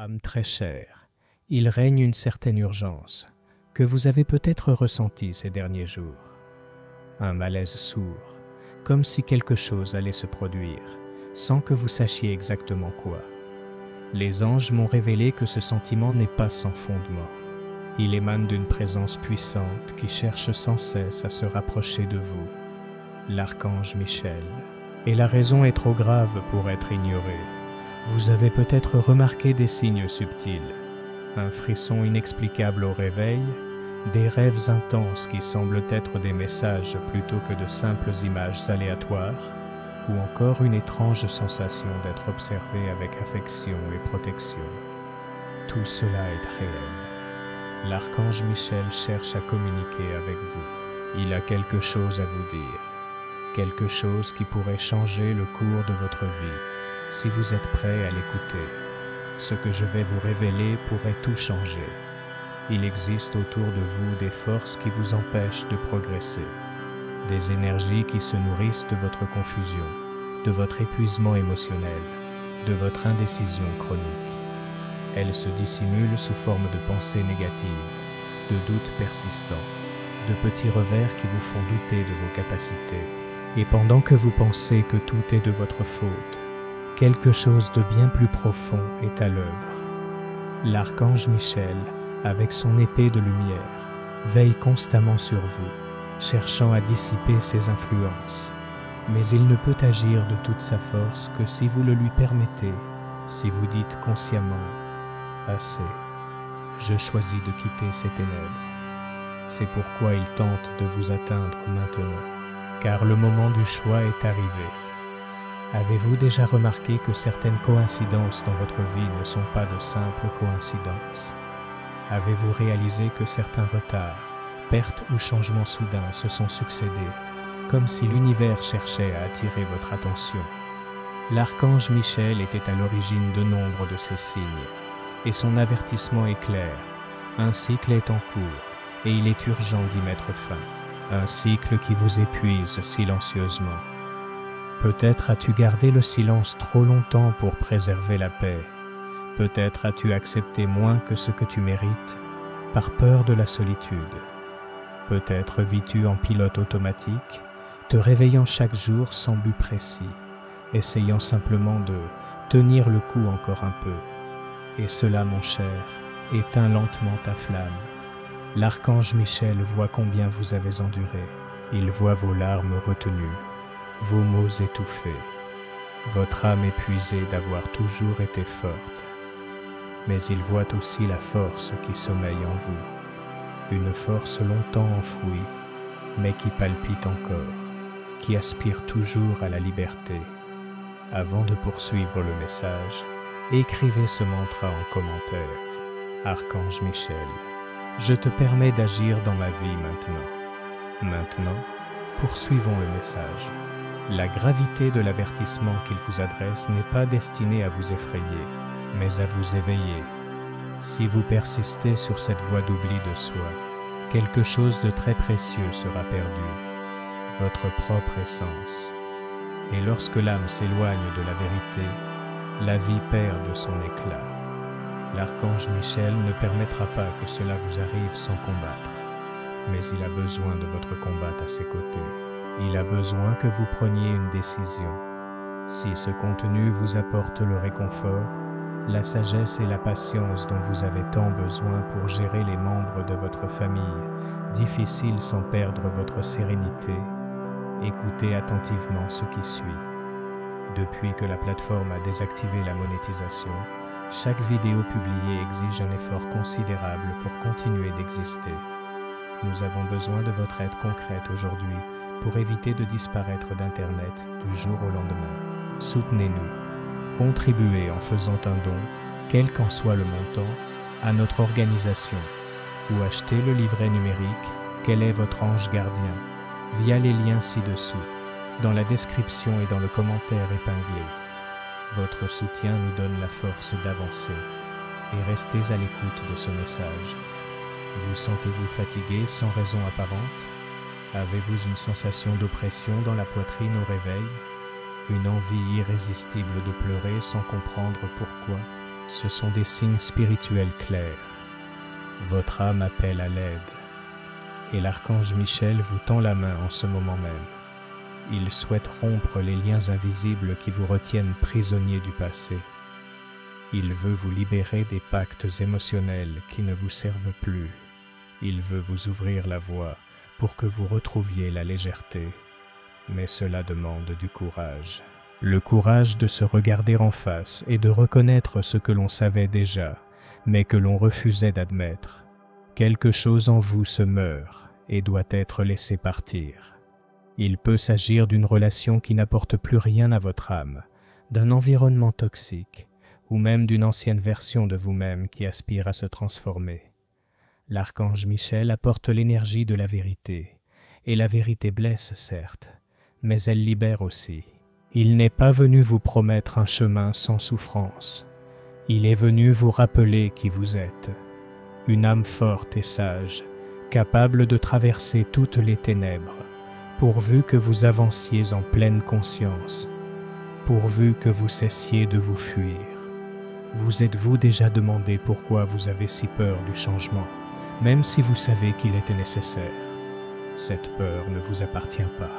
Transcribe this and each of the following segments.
Âme très chère, il règne une certaine urgence que vous avez peut-être ressentie ces derniers jours. Un malaise sourd, comme si quelque chose allait se produire, sans que vous sachiez exactement quoi. Les anges m'ont révélé que ce sentiment n'est pas sans fondement. Il émane d'une présence puissante qui cherche sans cesse à se rapprocher de vous, l'archange Michel. Et la raison est trop grave pour être ignorée. Vous avez peut-être remarqué des signes subtils, un frisson inexplicable au réveil, des rêves intenses qui semblent être des messages plutôt que de simples images aléatoires, ou encore une étrange sensation d'être observé avec affection et protection. Tout cela est réel. L'archange Michel cherche à communiquer avec vous. Il a quelque chose à vous dire, quelque chose qui pourrait changer le cours de votre vie, si vous êtes prêt à l'écouter. Ce que je vais vous révéler pourrait tout changer. Il existe autour de vous des forces qui vous empêchent de progresser, des énergies qui se nourrissent de votre confusion, de votre épuisement émotionnel, de votre indécision chronique. Elles se dissimulent sous forme de pensées négatives, de doutes persistants, de petits revers qui vous font douter de vos capacités. Et pendant que vous pensez que tout est de votre faute, quelque chose de bien plus profond est à l'œuvre. L'archange Michel, avec son épée de lumière, veille constamment sur vous, cherchant à dissiper ses influences. Mais il ne peut agir de toute sa force que si vous le lui permettez, si vous dites consciemment « Assez, je choisis de quitter ces ténèbres ». C'est pourquoi il tente de vous atteindre maintenant, car le moment du choix est arrivé. Avez-vous déjà remarqué que certaines coïncidences dans votre vie ne sont pas de simples coïncidences? Avez-vous réalisé que certains retards, pertes ou changements soudains se sont succédés, comme si l'univers cherchait à attirer votre attention? L'archange Michel était à l'origine de nombre de ces signes, et son avertissement est clair. Un cycle est en cours, et il est urgent d'y mettre fin. Un cycle qui vous épuise silencieusement. Peut-être as-tu gardé le silence trop longtemps pour préserver la paix. Peut-être as-tu accepté moins que ce que tu mérites, par peur de la solitude. Peut-être vis-tu en pilote automatique, te réveillant chaque jour sans but précis, essayant simplement de tenir le coup encore un peu. Et cela, mon cher, éteint lentement ta flamme. L'archange Michel voit combien vous avez enduré. Il voit vos larmes retenues, vos mots étouffés, votre âme épuisée d'avoir toujours été forte. Mais il voit aussi la force qui sommeille en vous, une force longtemps enfouie, mais qui palpite encore, qui aspire toujours à la liberté. Avant de poursuivre le message, écrivez ce mantra en commentaire. Archange Michel, je te permets d'agir dans ma vie maintenant. Maintenant, poursuivons le message. La gravité de l'avertissement qu'il vous adresse n'est pas destinée à vous effrayer, mais à vous éveiller. Si vous persistez sur cette voie d'oubli de soi, quelque chose de très précieux sera perdu, votre propre essence. Et lorsque l'âme s'éloigne de la vérité, la vie perd de son éclat. L'archange Michel ne permettra pas que cela vous arrive sans combattre, mais il a besoin de votre combat à ses côtés. Il a besoin que vous preniez une décision. Si ce contenu vous apporte le réconfort, la sagesse et la patience dont vous avez tant besoin pour gérer les membres de votre famille, difficile sans perdre votre sérénité, écoutez attentivement ce qui suit. Depuis que la plateforme a désactivé la monétisation, chaque vidéo publiée exige un effort considérable pour continuer d'exister. Nous avons besoin de votre aide concrète aujourd'hui pour éviter de disparaître d'Internet du jour au lendemain. Soutenez-nous. Contribuez en faisant un don, quel qu'en soit le montant, à notre organisation, ou achetez le livret numérique « Quel est votre ange gardien ?» via les liens ci-dessous, dans la description et dans le commentaire épinglé. Votre soutien nous donne la force d'avancer, et restez à l'écoute de ce message. Vous sentez-vous fatigué sans raison apparente? Avez-vous une sensation d'oppression dans la poitrine au réveil? Une envie irrésistible de pleurer sans comprendre pourquoi? Ce sont des signes spirituels clairs. Votre âme appelle à l'aide, et l'archange Michel vous tend la main en ce moment même. Il souhaite rompre les liens invisibles qui vous retiennent prisonniers du passé. Il veut vous libérer des pactes émotionnels qui ne vous servent plus. Il veut vous ouvrir la voie pour que vous retrouviez la légèreté. Mais cela demande du courage. Le courage de se regarder en face et de reconnaître ce que l'on savait déjà, mais que l'on refusait d'admettre. Quelque chose en vous se meurt et doit être laissé partir. Il peut s'agir d'une relation qui n'apporte plus rien à votre âme, d'un environnement toxique, ou même d'une ancienne version de vous-même qui aspire à se transformer. L'archange Michel apporte l'énergie de la vérité, et la vérité blesse certes, mais elle libère aussi. Il n'est pas venu vous promettre un chemin sans souffrance. Il est venu vous rappeler qui vous êtes, une âme forte et sage, capable de traverser toutes les ténèbres, pourvu que vous avanciez en pleine conscience, pourvu que vous cessiez de vous fuir. Vous êtes-vous déjà demandé pourquoi vous avez si peur du changement, même si vous savez qu'il était nécessaire? Cette peur ne vous appartient pas.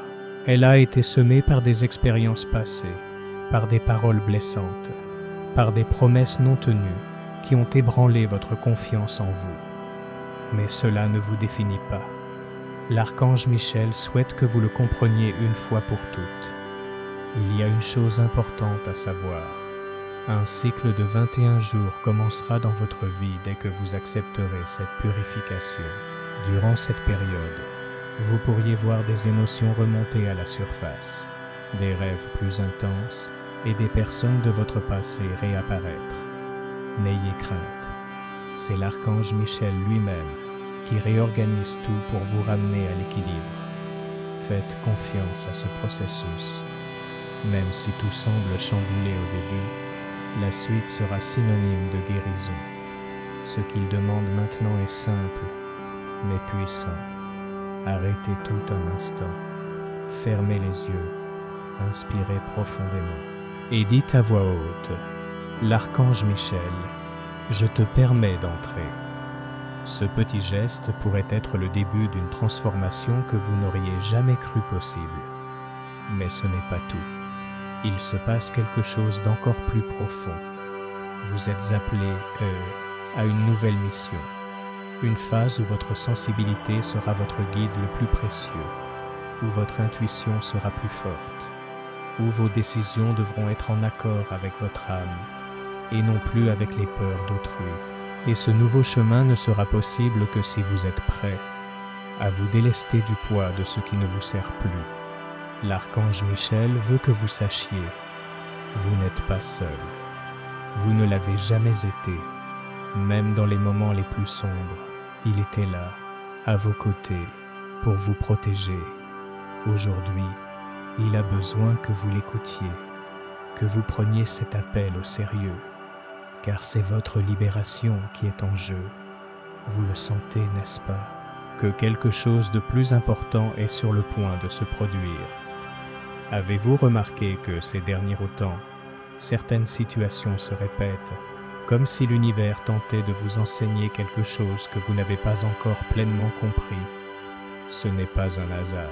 Elle a été semée par des expériences passées, par des paroles blessantes, par des promesses non tenues qui ont ébranlé votre confiance en vous. Mais cela ne vous définit pas. L'archange Michel souhaite que vous le compreniez une fois pour toutes. Il y a une chose importante à savoir. Un cycle de 21 jours commencera dans votre vie dès que vous accepterez cette purification. Durant cette période, vous pourriez voir des émotions remonter à la surface, des rêves plus intenses et des personnes de votre passé réapparaître. N'ayez crainte. C'est l'archange Michel lui-même qui réorganise tout pour vous ramener à l'équilibre. Faites confiance à ce processus. Même si tout semble chamboulé au début, la suite sera synonyme de guérison. Ce qu'il demande maintenant est simple, mais puissant. Arrêtez tout un instant, fermez les yeux, inspirez profondément et dites à voix haute: l'archange Michel, je te permets d'entrer. Ce petit geste pourrait être le début d'une transformation que vous n'auriez jamais cru possible. Mais ce n'est pas tout. Il se passe quelque chose d'encore plus profond. Vous êtes appelé à une nouvelle mission. Une phase où votre sensibilité sera votre guide le plus précieux, où votre intuition sera plus forte, où vos décisions devront être en accord avec votre âme et non plus avec les peurs d'autrui. Et ce nouveau chemin ne sera possible que si vous êtes prêt à vous délester du poids de ce qui ne vous sert plus. L'archange Michel veut que vous sachiez, vous n'êtes pas seul. Vous ne l'avez jamais été. Même dans les moments les plus sombres, il était là, à vos côtés, pour vous protéger. Aujourd'hui, il a besoin que vous l'écoutiez, que vous preniez cet appel au sérieux, car c'est votre libération qui est en jeu. Vous le sentez, n'est-ce pas? Que quelque chose de plus important est sur le point de se produire. Avez-vous remarqué que ces derniers temps, certaines situations se répètent, comme si l'univers tentait de vous enseigner quelque chose que vous n'avez pas encore pleinement compris? Ce n'est pas un hasard.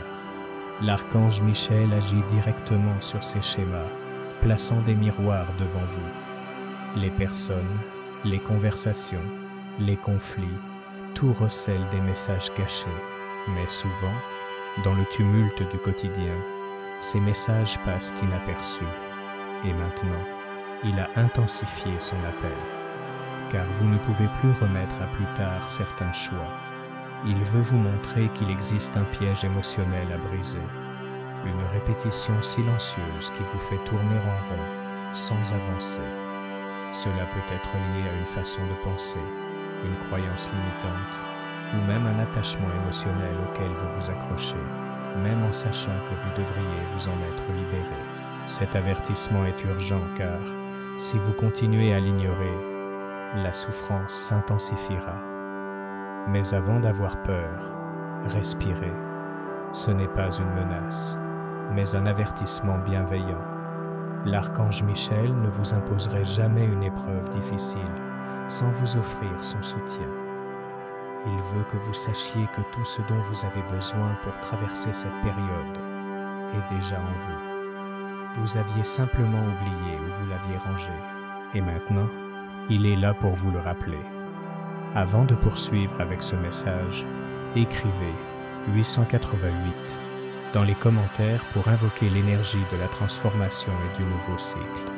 L'archange Michel agit directement sur ces schémas, plaçant des miroirs devant vous. Les personnes, les conversations, les conflits, tout recèle des messages cachés, mais souvent, dans le tumulte du quotidien, ces messages passent inaperçus. Et maintenant, il a intensifié son appel, car vous ne pouvez plus remettre à plus tard certains choix. Il veut vous montrer qu'il existe un piège émotionnel à briser, une répétition silencieuse qui vous fait tourner en rond, sans avancer. Cela peut être lié à une façon de penser, une croyance limitante, ou même un attachement émotionnel auquel vous vous accrochez, même en sachant que vous devriez vous en être libéré. Cet avertissement est urgent car, si vous continuez à l'ignorer, la souffrance s'intensifiera. Mais avant d'avoir peur, respirez. Ce n'est pas une menace, mais un avertissement bienveillant. L'archange Michel ne vous imposerait jamais une épreuve difficile sans vous offrir son soutien. Il veut que vous sachiez que tout ce dont vous avez besoin pour traverser cette période est déjà en vous. Vous aviez simplement oublié où vous l'aviez rangé. Et maintenant, il est là pour vous le rappeler. Avant de poursuivre avec ce message, écrivez 888 dans les commentaires pour invoquer l'énergie de la transformation et du nouveau cycle.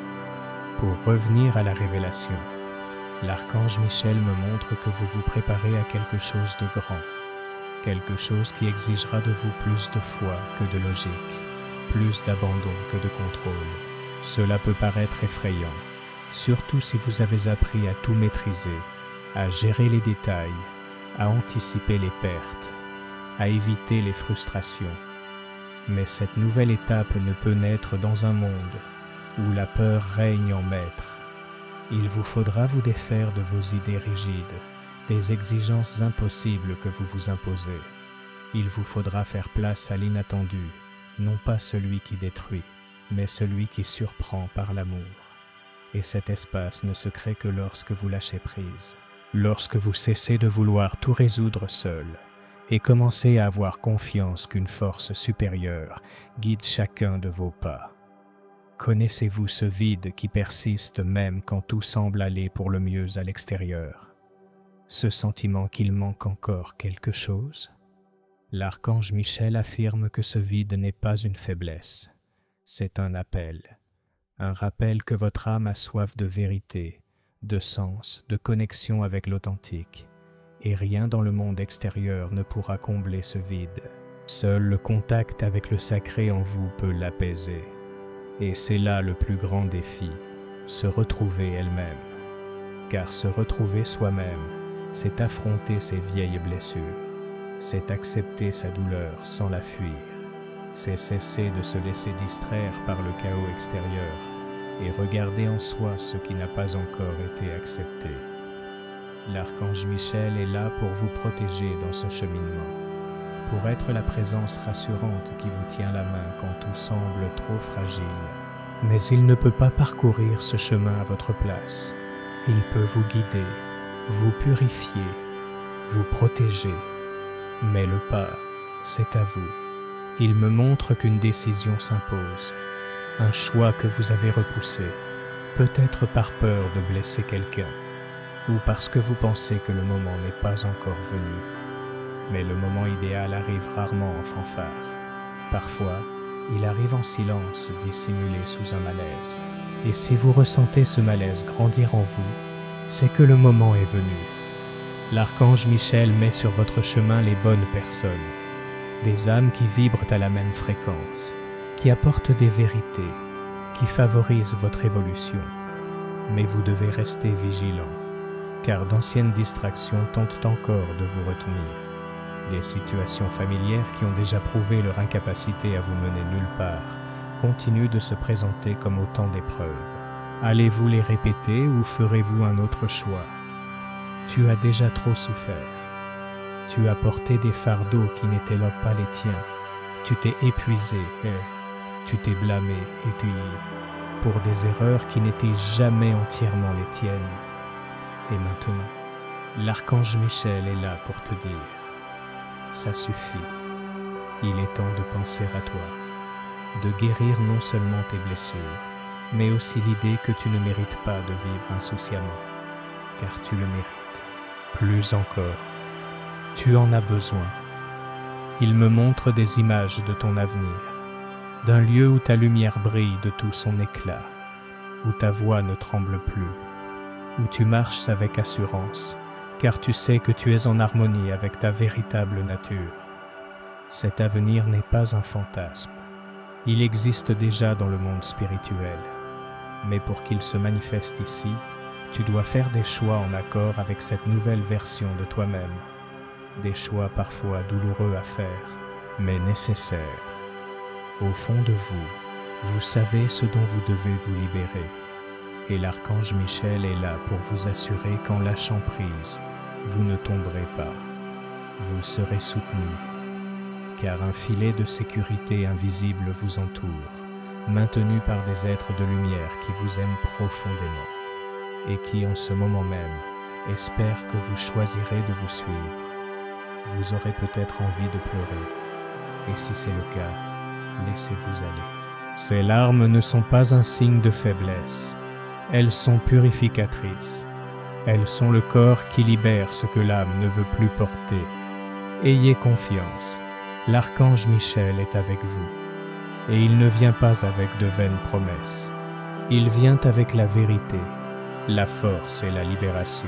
Pour revenir à la révélation, l'archange Michel me montre que vous vous préparez à quelque chose de grand, quelque chose qui exigera de vous plus de foi que de logique, plus d'abandon que de contrôle. Cela peut paraître effrayant, surtout si vous avez appris à tout maîtriser, à gérer les détails, à anticiper les pertes, à éviter les frustrations. Mais cette nouvelle étape ne peut naître dans un monde où la peur règne en maître. Il vous faudra vous défaire de vos idées rigides, des exigences impossibles que vous vous imposez. Il vous faudra faire place à l'inattendu, non pas celui qui détruit, mais celui qui surprend par l'amour. Et cet espace ne se crée que lorsque vous lâchez prise, lorsque vous cessez de vouloir tout résoudre seul, et commencez à avoir confiance qu'une force supérieure guide chacun de vos pas. Connaissez-vous ce vide qui persiste même quand tout semble aller pour le mieux à l'extérieur? Ce sentiment qu'il manque encore quelque chose? L'archange Michel affirme que ce vide n'est pas une faiblesse, c'est un appel. Un rappel que votre âme a soif de vérité, de sens, de connexion avec l'authentique. Et rien dans le monde extérieur ne pourra combler ce vide. Seul le contact avec le sacré en vous peut l'apaiser. Et c'est là le plus grand défi, se retrouver elle-même. Car se retrouver soi-même, c'est affronter ses vieilles blessures. C'est accepter sa douleur sans la fuir. C'est cesser de se laisser distraire par le chaos extérieur et regarder en soi ce qui n'a pas encore été accepté. L'archange Michel est là pour vous protéger dans ce cheminement, pour être la présence rassurante qui vous tient la main quand tout semble trop fragile. Mais il ne peut pas parcourir ce chemin à votre place. Il peut vous guider, vous purifier, vous protéger. Mais le pas, c'est à vous. Il me montre qu'une décision s'impose, un choix que vous avez repoussé, peut-être par peur de blesser quelqu'un, ou parce que vous pensez que le moment n'est pas encore venu. Mais le moment idéal arrive rarement en fanfare. Parfois, il arrive en silence, dissimulé sous un malaise. Et si vous ressentez ce malaise grandir en vous, c'est que le moment est venu. L'archange Michel met sur votre chemin les bonnes personnes, des âmes qui vibrent à la même fréquence, qui apportent des vérités, qui favorisent votre évolution. Mais vous devez rester vigilant, car d'anciennes distractions tentent encore de vous retenir. Des situations familières qui ont déjà prouvé leur incapacité à vous mener nulle part continuent de se présenter comme autant d'épreuves. Allez-vous les répéter ou ferez-vous un autre choix? Tu as déjà trop souffert. Tu as porté des fardeaux qui n'étaient pas les tiens. Tu t'es épuisé et tu t'es blâmé et puis pour des erreurs qui n'étaient jamais entièrement les tiennes. Et maintenant, l'archange Michel est là pour te dire: ça suffit. Il est temps de penser à toi, de guérir non seulement tes blessures, mais aussi l'idée que tu ne mérites pas de vivre insouciamment, car tu le mérites. Plus encore, tu en as besoin. Il me montre des images de ton avenir, d'un lieu où ta lumière brille de tout son éclat, où ta voix ne tremble plus, où tu marches avec assurance, car tu sais que tu es en harmonie avec ta véritable nature. Cet avenir n'est pas un fantasme. Il existe déjà dans le monde spirituel. Mais pour qu'il se manifeste ici, tu dois faire des choix en accord avec cette nouvelle version de toi-même. Des choix parfois douloureux à faire, mais nécessaires. Au fond de vous, vous savez ce dont vous devez vous libérer. Et l'archange Michel est là pour vous assurer qu'en lâchant prise, vous ne tomberez pas. Vous serez soutenu, car un filet de sécurité invisible vous entoure, maintenu par des êtres de lumière qui vous aiment profondément et qui, en ce moment même, espèrent que vous choisirez de vous suivre. Vous aurez peut-être envie de pleurer, et si c'est le cas, laissez-vous aller. Ces larmes ne sont pas un signe de faiblesse, elles sont purificatrices. Elles sont le corps qui libère ce que l'âme ne veut plus porter. Ayez confiance, l'archange Michel est avec vous, et il ne vient pas avec de vaines promesses. Il vient avec la vérité, la force et la libération.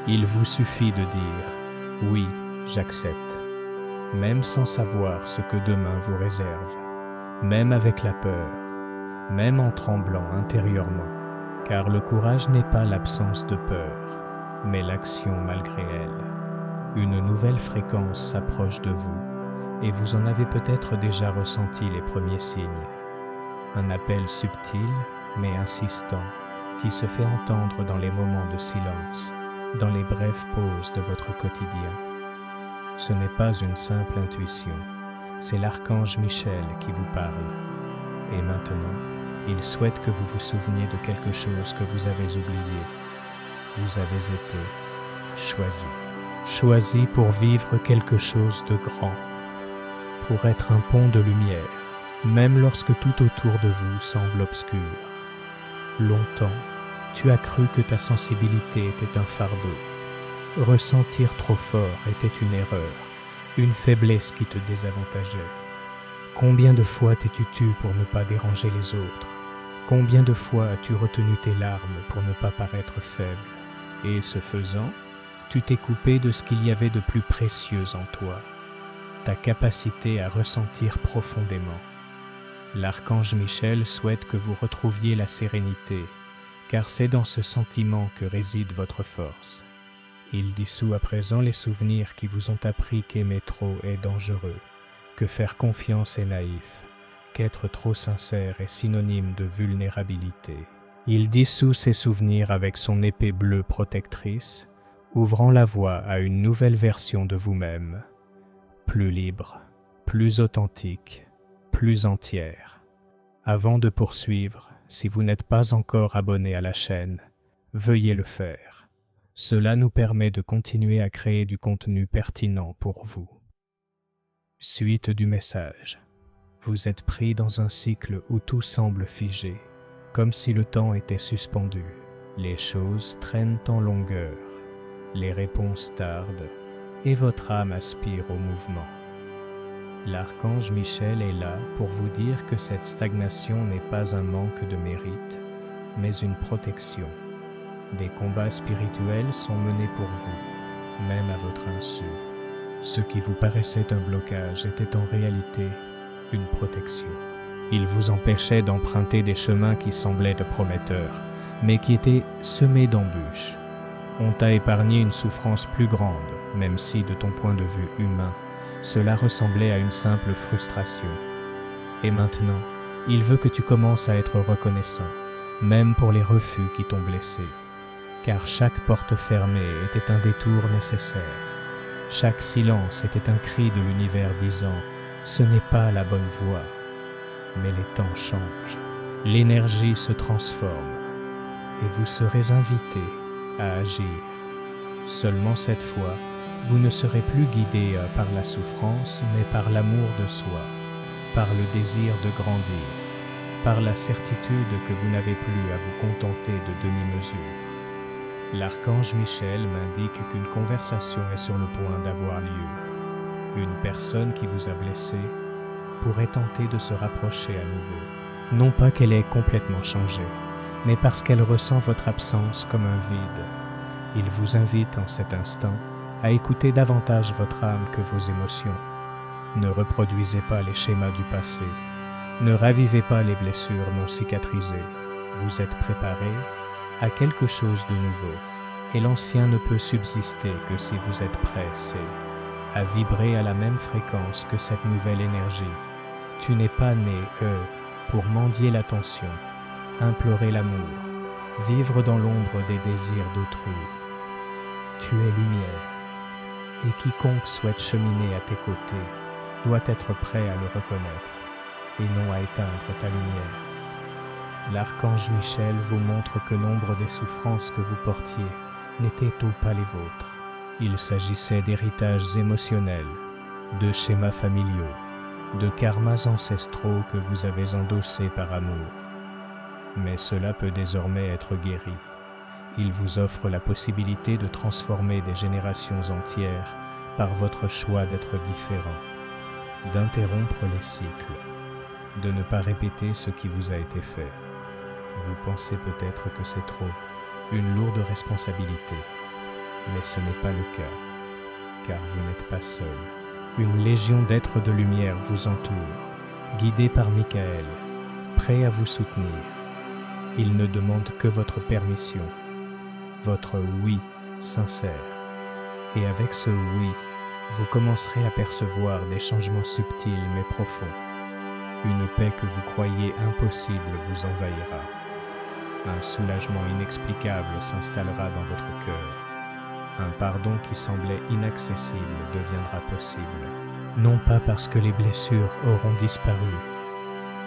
Il vous suffit de dire « Oui, j'accepte », même sans savoir ce que demain vous réserve, même avec la peur, même en tremblant intérieurement. Car le courage n'est pas l'absence de peur, mais l'action malgré elle. Une nouvelle fréquence s'approche de vous, et vous en avez peut-être déjà ressenti les premiers signes. Un appel subtil, mais insistant, qui se fait entendre dans les moments de silence, dans les brèves pauses de votre quotidien. Ce n'est pas une simple intuition, c'est l'archange Michel qui vous parle. Et maintenant, il souhaite que vous vous souveniez de quelque chose que vous avez oublié. Vous avez été choisi. Choisi pour vivre quelque chose de grand, pour être un pont de lumière, même lorsque tout autour de vous semble obscur. Longtemps, tu as cru que ta sensibilité était un fardeau. Ressentir trop fort était une erreur, une faiblesse qui te désavantageait. Combien de fois t'es-tu tue pour ne pas déranger les autres? Combien de fois as-tu retenu tes larmes pour ne pas paraître faible? Et ce faisant, tu t'es coupé de ce qu'il y avait de plus précieux en toi, ta capacité à ressentir profondément. L'archange Michel souhaite que vous retrouviez la sérénité, car c'est dans ce sentiment que réside votre force. Il dissout à présent les souvenirs qui vous ont appris qu'aimer trop est dangereux, que faire confiance est naïf, qu'être trop sincère est synonyme de vulnérabilité. Il dissout ces souvenirs avec son épée bleue protectrice, ouvrant la voie à une nouvelle version de vous-même, plus libre, plus authentique, plus entière. Avant de poursuivre, si vous n'êtes pas encore abonné à la chaîne, veuillez le faire. Cela nous permet de continuer à créer du contenu pertinent pour vous. Suite du message. Vous êtes pris dans un cycle où tout semble figé, comme si le temps était suspendu. Les choses traînent en longueur, les réponses tardent, et votre âme aspire au mouvement. L'archange Michel est là pour vous dire que cette stagnation n'est pas un manque de mérite, mais une protection. Des combats spirituels sont menés pour vous, même à votre insu. Ce qui vous paraissait un blocage était en réalité une protection. Il vous empêchait d'emprunter des chemins qui semblaient de prometteurs, mais qui étaient semés d'embûches. On t'a épargné une souffrance plus grande, même si, de ton point de vue humain, cela ressemblait à une simple frustration. Et maintenant, il veut que tu commences à être reconnaissant, même pour les refus qui t'ont blessé. Car chaque porte fermée était un détour nécessaire. Chaque silence était un cri de l'univers disant « Ce n'est pas la bonne voie ». Mais les temps changent, l'énergie se transforme, et vous serez invité à agir. Seulement cette fois, vous ne serez plus guidé par la souffrance, mais par l'amour de soi, par le désir de grandir, par la certitude que vous n'avez plus à vous contenter de demi-mesures. L'archange Michel m'indique qu'une conversation est sur le point d'avoir lieu. Une personne qui vous a blessé pourrait tenter de se rapprocher à nouveau. Non pas qu'elle ait complètement changé, mais parce qu'elle ressent votre absence comme un vide. Il vous invite en cet instant à écouter davantage votre âme que vos émotions. Ne reproduisez pas les schémas du passé. Ne ravivez pas les blessures non cicatrisées. Vous êtes préparé à quelque chose de nouveau, et l'ancien ne peut subsister que si vous êtes pressé à vibrer à la même fréquence que cette nouvelle énergie. Tu n'es pas né, pour mendier l'attention, implorer l'amour, vivre dans l'ombre des désirs d'autrui. Tu es lumière, et quiconque souhaite cheminer à tes côtés doit être prêt à le reconnaître. et non à éteindre ta lumière. L'archange Michel vous montre que nombre des souffrances que vous portiez n'étaient pas les vôtres. Il s'agissait d'héritages émotionnels, de schémas familiaux, de karmas ancestraux que vous avez endossés par amour. Mais cela peut désormais être guéri. Il vous offre la possibilité de transformer des générations entières par votre choix d'être différent, d'interrompre les cycles, de ne pas répéter ce qui vous a été fait. Vous pensez peut-être que c'est trop, une lourde responsabilité, mais ce n'est pas le cas, car vous n'êtes pas seul. Une légion d'êtres de lumière vous entoure, guidés par Michael, prêts à vous soutenir. Ils ne demandent que votre permission, votre oui sincère. Et avec ce oui, vous commencerez à percevoir des changements subtils mais profonds. Une paix que vous croyez impossible vous envahira. Un soulagement inexplicable s'installera dans votre cœur. Un pardon qui semblait inaccessible deviendra possible. Non pas parce que les blessures auront disparu,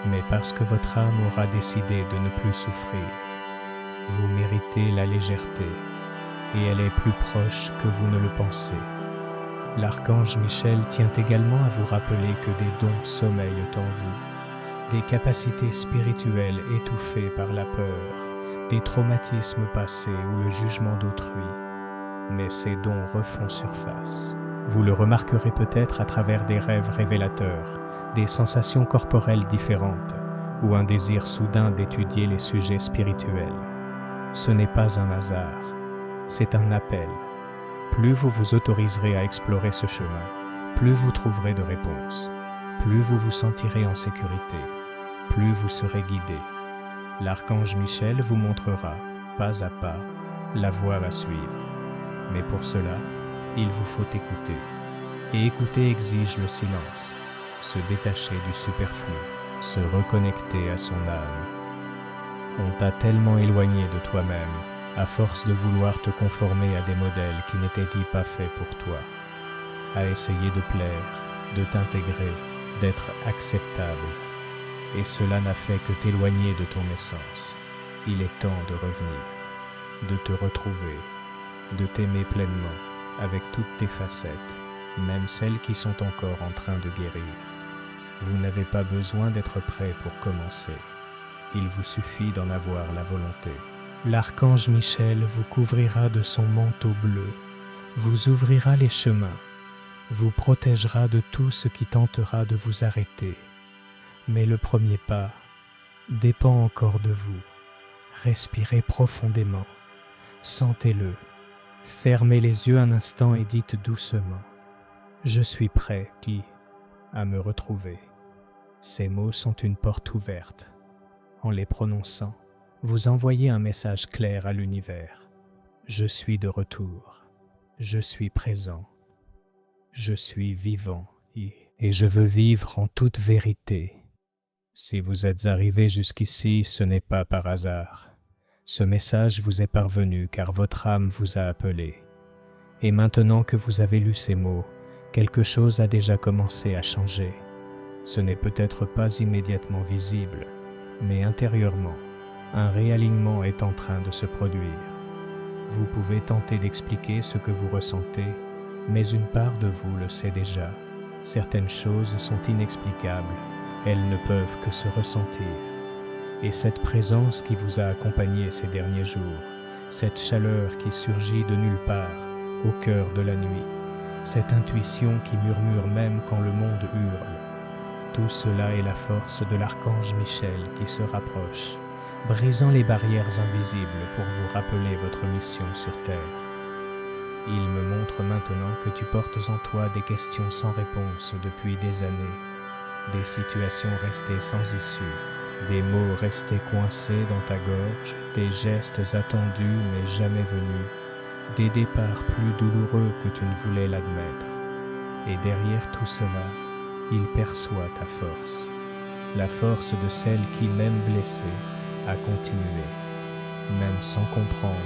mais parce que votre âme aura décidé de ne plus souffrir. Vous méritez la légèreté, et elle est plus proche que vous ne le pensez. L'archange Michel tient également à vous rappeler que des dons sommeillent en vous, des capacités spirituelles étouffées par la peur, des traumatismes passés ou le jugement d'autrui. Mais ces dons refont surface. Vous le remarquerez peut-être à travers des rêves révélateurs, des sensations corporelles différentes ou un désir soudain d'étudier les sujets spirituels. Ce n'est pas un hasard, c'est un appel. Plus vous vous autoriserez à explorer ce chemin, plus vous trouverez de réponses, plus vous vous sentirez en sécurité, plus vous serez guidé. L'archange Michel vous montrera, pas à pas, la voie à suivre. Mais pour cela, il vous faut écouter. Et écouter exige le silence, se détacher du superflu, se reconnecter à son âme. On t'a tellement éloigné de toi-même, à force de vouloir te conformer à des modèles qui n'étaient pas faits pour toi, à essayer de plaire, de t'intégrer, d'être acceptable. Et cela n'a fait que t'éloigner de ton essence. Il est temps de revenir, de te retrouver, de t'aimer pleinement, avec toutes tes facettes, même celles qui sont encore en train de guérir. Vous n'avez pas besoin d'être prêt pour commencer. Il vous suffit d'en avoir la volonté. L'archange Michel vous couvrira de son manteau bleu, vous ouvrira les chemins, vous protégera de tout ce qui tentera de vous arrêter. Mais le premier pas dépend encore de vous. Respirez profondément, sentez-le, fermez les yeux un instant et dites doucement « Je suis prêt, à me retrouver ». Ces mots sont une porte ouverte. En les prononçant, vous envoyez un message clair à l'univers. Je suis de retour. Je suis présent. Je suis vivant et je veux vivre en toute vérité. Si vous êtes arrivé jusqu'ici, ce n'est pas par hasard. Ce message vous est parvenu car votre âme vous a appelé. Et maintenant que vous avez lu ces mots, quelque chose a déjà commencé à changer. Ce n'est peut-être pas immédiatement visible, mais intérieurement, un réalignement est en train de se produire. Vous pouvez tenter d'expliquer ce que vous ressentez, mais une part de vous le sait déjà. Certaines choses sont inexplicables, elles ne peuvent que se ressentir. Et cette présence qui vous a accompagné ces derniers jours, cette chaleur qui surgit de nulle part, au cœur de la nuit, cette intuition qui murmure même quand le monde hurle, tout cela est la force de l'archange Michel qui se rapproche, brisant les barrières invisibles pour vous rappeler votre mission sur Terre. Il me montre maintenant que tu portes en toi des questions sans réponse depuis des années, des situations restées sans issue, des mots restés coincés dans ta gorge, des gestes attendus mais jamais venus, des départs plus douloureux que tu ne voulais l'admettre. Et derrière tout cela, il perçoit ta force, la force de celle qui, même blessée, a continué, même sans comprendre,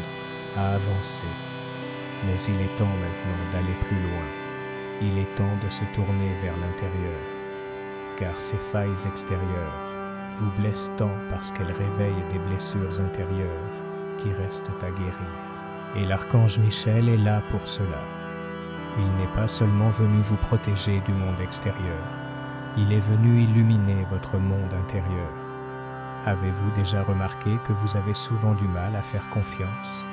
à avancer. Mais il est temps maintenant d'aller plus loin. Il est temps de se tourner vers l'intérieur. car ces failles extérieures vous blessent tant parce qu'elles réveillent des blessures intérieures qui restent à guérir. Et l'archange Michel est là pour cela. Il n'est pas seulement venu vous protéger du monde extérieur, il est venu illuminer votre monde intérieur. Avez-vous déjà remarqué que vous avez souvent du mal à faire confiance,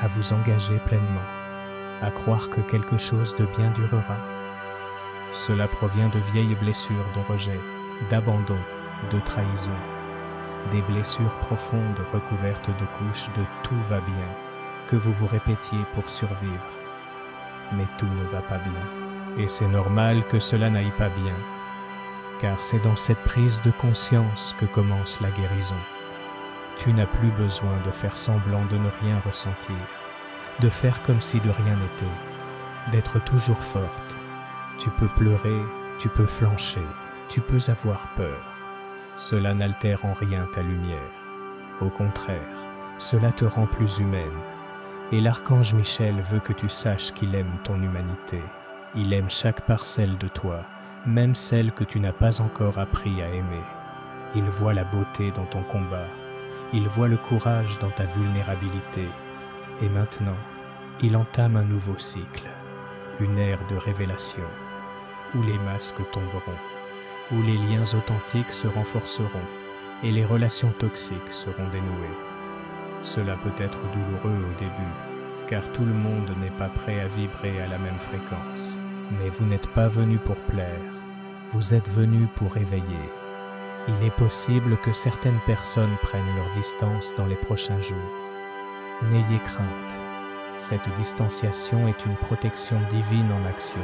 à vous engager pleinement, à croire que quelque chose de bien durera? Cela provient de vieilles blessures de rejet, d'abandon, de trahison, des blessures profondes recouvertes de couches de « tout va bien » que vous vous répétiez pour survivre. Mais tout ne va pas bien. Et c'est normal que cela n'aille pas bien, car c'est dans cette prise de conscience que commence la guérison. Tu n'as plus besoin de faire semblant de ne rien ressentir, de faire comme si de rien n'était, d'être toujours forte. Tu peux pleurer, tu peux flancher, tu peux avoir peur. Cela n'altère en rien ta lumière. Au contraire, cela te rend plus humaine. Et l'archange Michel veut que tu saches qu'il aime ton humanité. Il aime chaque parcelle de toi, même celle que tu n'as pas encore appris à aimer. Il voit la beauté dans ton combat. Il voit le courage dans ta vulnérabilité. Et maintenant, il entame un nouveau cycle, une ère de révélation, où les masques tomberont, où les liens authentiques se renforceront et les relations toxiques seront dénouées. Cela peut être douloureux au début, car tout le monde n'est pas prêt à vibrer à la même fréquence. Mais vous n'êtes pas venu pour plaire, vous êtes venu pour éveiller. Il est possible que certaines personnes prennent leur distance dans les prochains jours. N'ayez crainte, cette distanciation est une protection divine en action.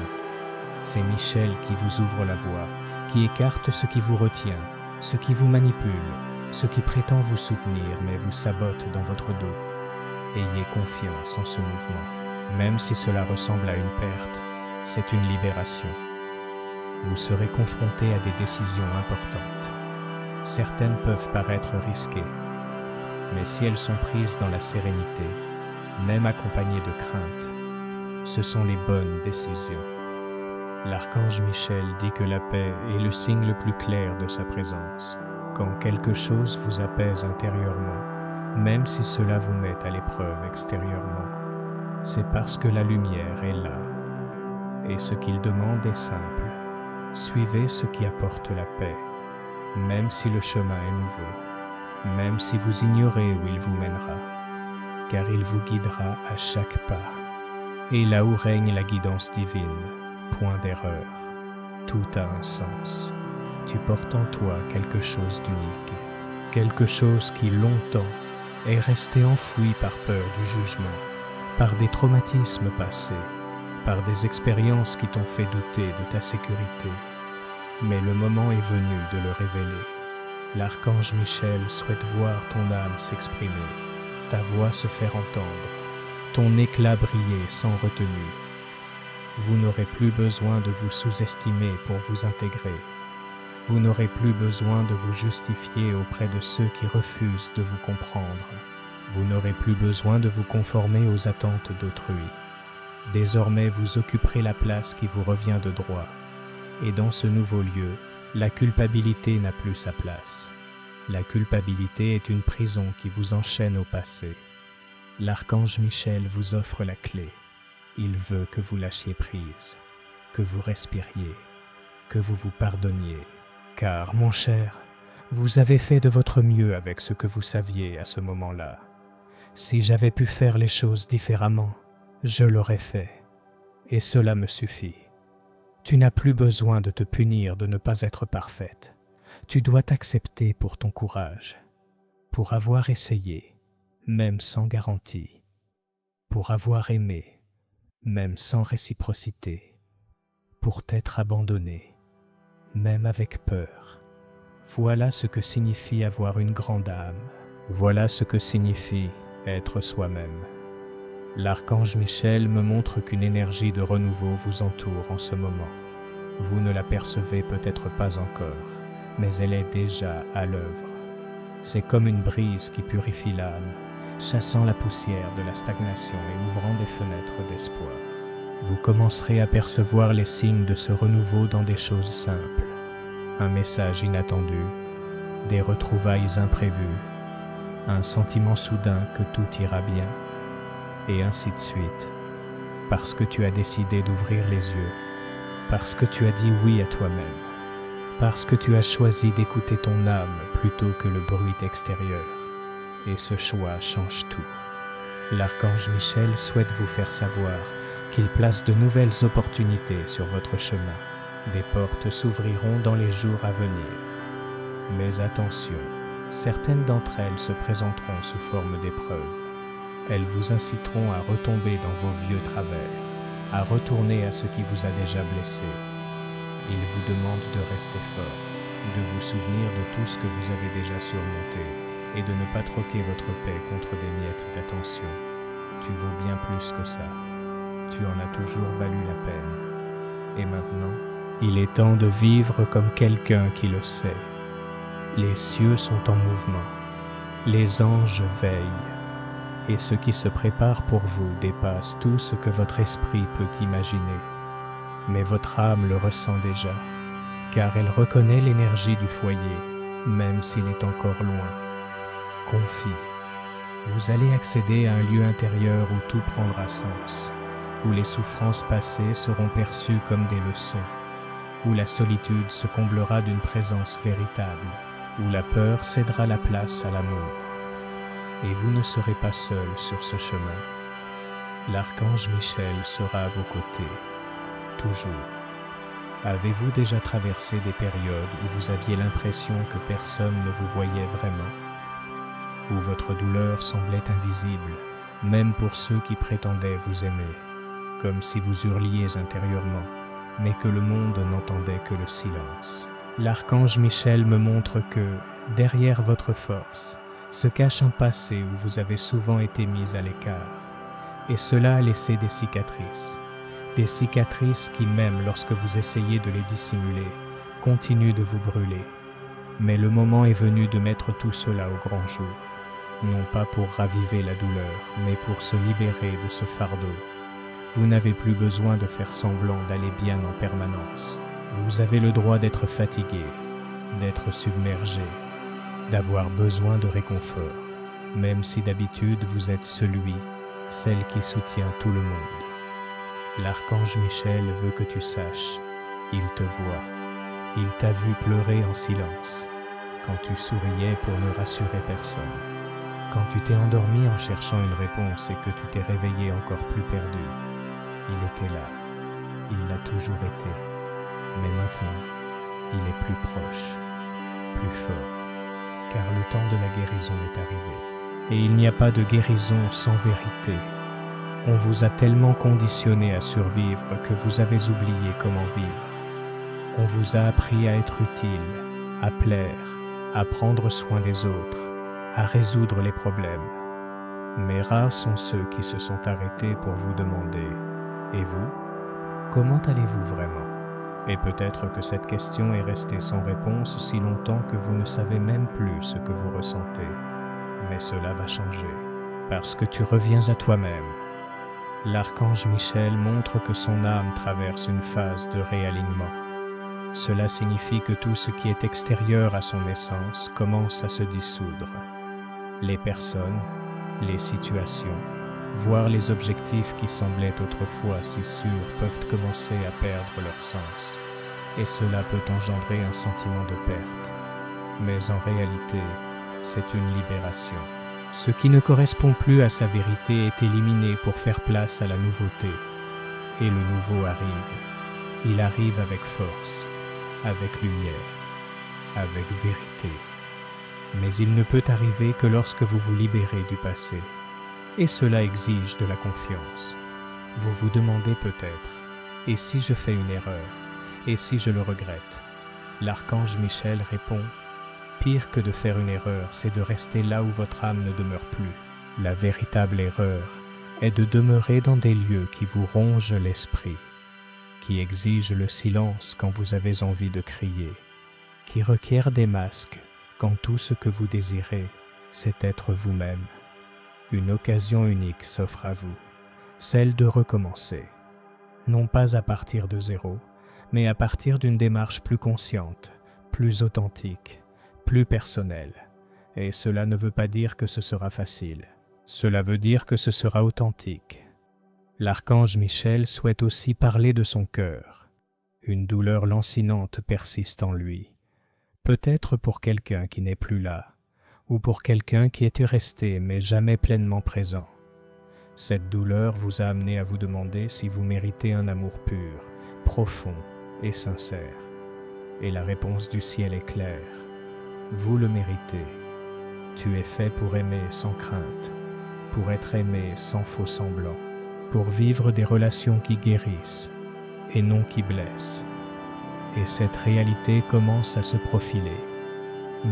C'est Michel qui vous ouvre la voie, qui écarte ce qui vous retient, ce qui vous manipule, ce qui prétend vous soutenir mais vous sabote dans votre dos. Ayez confiance en ce mouvement. Même si cela ressemble à une perte, c'est une libération. Vous serez confronté à des décisions importantes. Certaines peuvent paraître risquées, mais si elles sont prises dans la sérénité, même accompagnées de crainte, ce sont les bonnes décisions. L'archange Michel dit que la paix est le signe le plus clair de sa présence. Quand quelque chose vous apaise intérieurement, même si cela vous met à l'épreuve extérieurement, c'est parce que la lumière est là. Et ce qu'il demande est simple. Suivez ce qui apporte la paix, même si le chemin est nouveau, même si vous ignorez où il vous mènera, car il vous guidera à chaque pas. Et là où règne la guidance divine, point d'erreur, tout a un sens. Tu portes en toi quelque chose d'unique, quelque chose qui longtemps est resté enfoui par peur du jugement, par des traumatismes passés, par des expériences qui t'ont fait douter de ta sécurité. Mais le moment est venu de le révéler. L'archange Michel souhaite voir ton âme s'exprimer, ta voix se faire entendre, ton éclat briller sans retenue. Vous n'aurez plus besoin de vous sous-estimer pour vous intégrer. Vous n'aurez plus besoin de vous justifier auprès de ceux qui refusent de vous comprendre. Vous n'aurez plus besoin de vous conformer aux attentes d'autrui. Désormais, vous occuperez la place qui vous revient de droit. Et dans ce nouveau lieu, la culpabilité n'a plus sa place. La culpabilité est une prison qui vous enchaîne au passé. L'archange Michel vous offre la clé. Il veut que vous lâchiez prise, que vous respiriez, que vous vous pardonniez. Car, mon cher, vous avez fait de votre mieux avec ce que vous saviez à ce moment-là. Si j'avais pu faire les choses différemment, je l'aurais fait. Et cela me suffit. Tu n'as plus besoin de te punir de ne pas être parfaite. Tu dois t'accepter pour ton courage, pour avoir essayé, même sans garantie, pour avoir aimé, même sans réciprocité, pour t'être abandonné, même avec peur. Voilà ce que signifie avoir une grande âme. Voilà ce que signifie être soi-même. L'archange Michel me montre qu'une énergie de renouveau vous entoure en ce moment. Vous ne la percevez peut-être pas encore, mais elle est déjà à l'œuvre. C'est comme une brise qui purifie l'âme, chassant la poussière de la stagnation et ouvrant des fenêtres d'espoir. Vous commencerez à percevoir les signes de ce renouveau dans des choses simples. un message inattendu, des retrouvailles imprévues, un sentiment soudain que tout ira bien, et ainsi de suite, parce que tu as décidé d'ouvrir les yeux, parce que tu as dit oui à toi-même, parce que tu as choisi d'écouter ton âme plutôt que le bruit extérieur, et ce choix change tout. L'archange Michel souhaite vous faire savoir qu'il place de nouvelles opportunités sur votre chemin. Des portes s'ouvriront dans les jours à venir. Mais attention, certaines d'entre elles se présenteront sous forme d'épreuves. Elles vous inciteront à retomber dans vos vieux travers, à retourner à ce qui vous a déjà blessé. Ils vous demandent de rester fort, de vous souvenir de tout ce que vous avez déjà surmonté et de ne pas troquer votre paix contre des miettes d'attention. Tu vaux bien plus que ça. Tu en as toujours valu la peine. Et maintenant, il est temps de vivre comme quelqu'un qui le sait. Les cieux sont en mouvement. Les anges veillent. Et ce qui se prépare pour vous dépasse tout ce que votre esprit peut imaginer. Mais votre âme le ressent déjà, car elle reconnaît l'énergie du foyer, même s'il est encore loin. Confie. Vous allez accéder à un lieu intérieur où tout prendra sens, où les souffrances passées seront perçues comme des leçons, où la solitude se comblera d'une présence véritable, où la peur cédera la place à l'amour. Et vous ne serez pas seul sur ce chemin. L'archange Michel sera à vos côtés, toujours. Avez-vous déjà traversé des périodes où vous aviez l'impression que personne ne vous voyait vraiment, où votre douleur semblait invisible, même pour ceux qui prétendaient vous aimer, comme si vous hurliez intérieurement, mais que le monde n'entendait que le silence? L'archange Michel me montre que, derrière votre force, se cache un passé où vous avez souvent été mis à l'écart, et cela a laissé des cicatrices qui, même lorsque vous essayez de les dissimuler, continuent de vous brûler. Mais le moment est venu de mettre tout cela au grand jour, non pas pour raviver la douleur, mais pour se libérer de ce fardeau. Vous n'avez plus besoin de faire semblant d'aller bien en permanence. Vous avez le droit d'être fatigué, d'être submergé, d'avoir besoin de réconfort, même si d'habitude vous êtes celle qui soutient tout le monde. L'archange Michel veut que tu saches, il te voit, il t'a vu pleurer en silence, quand tu souriais pour ne rassurer personne, quand tu t'es endormi en cherchant une réponse et que tu t'es réveillé encore plus perdu. Il était là, il l'a toujours été, mais maintenant, il est plus proche, plus fort, car le temps de la guérison est arrivé. Et il n'y a pas de guérison sans vérité. On vous a tellement conditionné à survivre que vous avez oublié comment vivre. On vous a appris à être utile, à plaire, à prendre soin des autres, à résoudre les problèmes. Mais rares sont ceux qui se sont arrêtés pour vous demander « Et vous ? Comment allez-vous vraiment ?» Et peut-être que cette question est restée sans réponse si longtemps que vous ne savez même plus ce que vous ressentez. Mais cela va changer, parce que tu reviens à toi-même. L'archange Michel montre que son âme traverse une phase de réalignement. Cela signifie que tout ce qui est extérieur à son essence commence à se dissoudre. Les personnes, les situations, voire les objectifs qui semblaient autrefois si sûrs peuvent commencer à perdre leur sens. Et cela peut engendrer un sentiment de perte. Mais en réalité, c'est une libération. Ce qui ne correspond plus à sa vérité est éliminé pour faire place à la nouveauté. Et le nouveau arrive. Il arrive avec force, avec lumière, avec vérité. Mais il ne peut arriver que lorsque vous vous libérez du passé. Et cela exige de la confiance. Vous vous demandez peut-être, et si je fais une erreur, et si je le regrette? L'archange Michel répond, pire que de faire une erreur, c'est de rester là où votre âme ne demeure plus. La véritable erreur est de demeurer dans des lieux qui vous rongent l'esprit, qui exigent le silence quand vous avez envie de crier, qui requièrent des masques quand tout ce que vous désirez, c'est être vous-même. Une occasion unique s'offre à vous, celle de recommencer, non pas à partir de zéro, mais à partir d'une démarche plus consciente, plus authentique, plus personnel. Et cela ne veut pas dire que ce sera facile. Cela veut dire que ce sera authentique. L'archange Michel souhaite aussi parler de son cœur. Une douleur lancinante persiste en lui. Peut-être pour quelqu'un qui n'est plus là, ou pour quelqu'un qui était resté mais jamais pleinement présent. Cette douleur vous a amené à vous demander si vous méritez un amour pur, profond et sincère. Et la réponse du ciel est claire. Vous le méritez. Tu es fait pour aimer sans crainte, pour être aimé sans faux semblant, pour vivre des relations qui guérissent et non qui blessent. Et cette réalité commence à se profiler.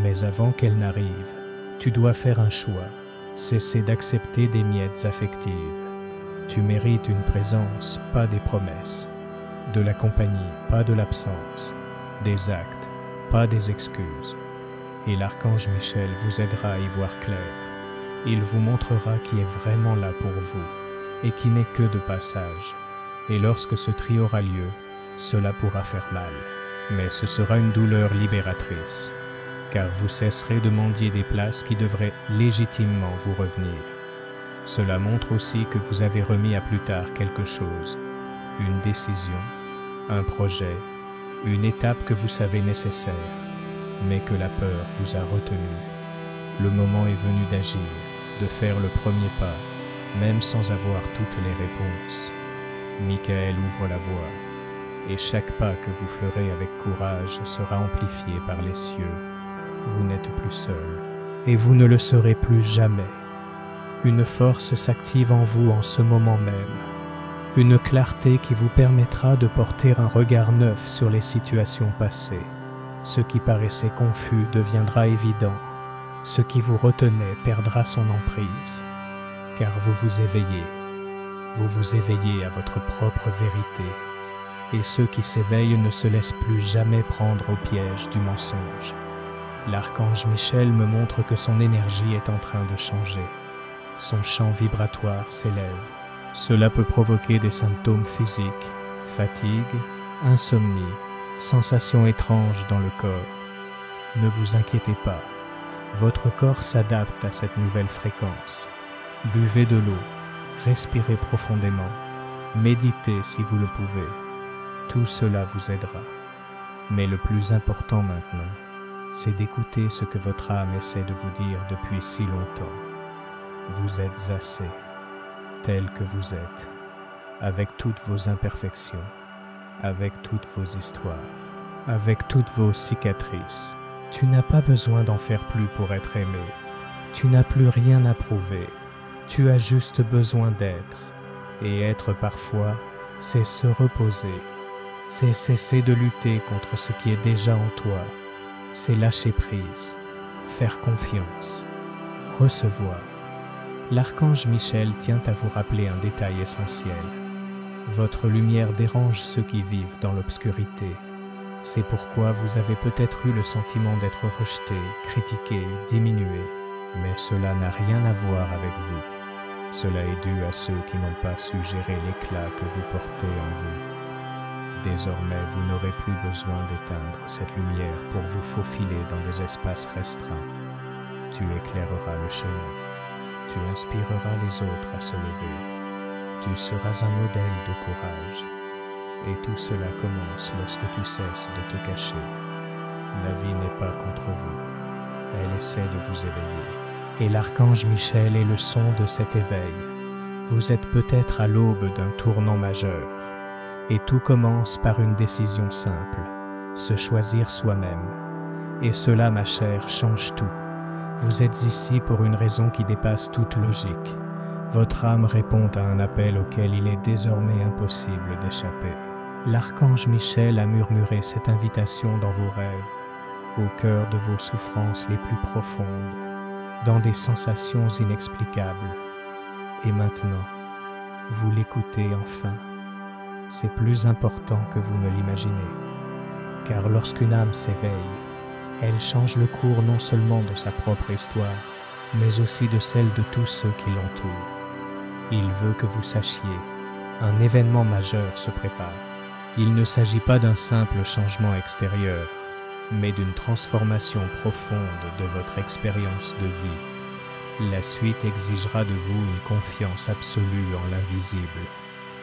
Mais avant qu'elle n'arrive, tu dois faire un choix, cesser d'accepter des miettes affectives. Tu mérites une présence, pas des promesses, de la compagnie, pas de l'absence, des actes, pas des excuses. Et l'archange Michel vous aidera à y voir clair. Il vous montrera qui est vraiment là pour vous et qui n'est que de passage. Et lorsque ce tri aura lieu, cela pourra faire mal. Mais ce sera une douleur libératrice, car vous cesserez de mendier des places qui devraient légitimement vous revenir. Cela montre aussi que vous avez remis à plus tard quelque chose, une décision, un projet, une étape que vous savez nécessaire, mais que la peur vous a retenu. Le moment est venu d'agir, de faire le premier pas, même sans avoir toutes les réponses. Michael ouvre la voie, et chaque pas que vous ferez avec courage sera amplifié par les cieux. Vous n'êtes plus seul, et vous ne le serez plus jamais. Une force s'active en vous en ce moment même, une clarté qui vous permettra de porter un regard neuf sur les situations passées. Ce qui paraissait confus deviendra évident, ce qui vous retenait perdra son emprise, car vous vous éveillez à votre propre vérité, et ceux qui s'éveillent ne se laissent plus jamais prendre au piège du mensonge. L'archange Michel me montre que son énergie est en train de changer. Son champ vibratoire s'élève. Cela peut provoquer des symptômes physiques, fatigue, insomnie, sensations étranges dans le corps. Ne vous inquiétez pas, votre corps s'adapte à cette nouvelle fréquence. Buvez de l'eau, respirez profondément, méditez si vous le pouvez. Tout cela vous aidera. Mais le plus important maintenant, c'est d'écouter ce que votre âme essaie de vous dire depuis si longtemps. Vous êtes assez, tel que vous êtes, avec toutes vos imperfections, avec toutes vos histoires, avec toutes vos cicatrices. Tu n'as pas besoin d'en faire plus pour être aimé. Tu n'as plus rien à prouver. Tu as juste besoin d'être. Et être parfois, c'est se reposer. C'est cesser de lutter contre ce qui est déjà en toi. C'est lâcher prise, faire confiance, recevoir. L'archange Michel tient à vous rappeler un détail essentiel. Votre lumière dérange ceux qui vivent dans l'obscurité. C'est pourquoi vous avez peut-être eu le sentiment d'être rejeté, critiqué, diminué. Mais cela n'a rien à voir avec vous. Cela est dû à ceux qui n'ont pas su gérer l'éclat que vous portez en vous. Désormais, vous n'aurez plus besoin d'éteindre cette lumière pour vous faufiler dans des espaces restreints. Tu éclaireras le chemin. Tu inspireras les autres à se lever. Tu seras un modèle de courage. Et tout cela commence lorsque tu cesses de te cacher. La vie n'est pas contre vous. Elle essaie de vous éveiller. Et l'archange Michel est le son de cet éveil. Vous êtes peut-être à l'aube d'un tournant majeur. Et tout commence par une décision simple, se choisir soi-même. Et cela, ma chère, change tout. Vous êtes ici pour une raison qui dépasse toute logique. Votre âme répond à un appel auquel il est désormais impossible d'échapper. L'archange Michel a murmuré cette invitation dans vos rêves, au cœur de vos souffrances les plus profondes, dans des sensations inexplicables. Et maintenant, vous l'écoutez enfin. C'est plus important que vous ne l'imaginez, car lorsqu'une âme s'éveille, elle change le cours non seulement de sa propre histoire, mais aussi de celle de tous ceux qui l'entourent. Il veut que vous sachiez, un événement majeur se prépare. Il ne s'agit pas d'un simple changement extérieur, mais d'une transformation profonde de votre expérience de vie. La suite exigera de vous une confiance absolue en l'invisible.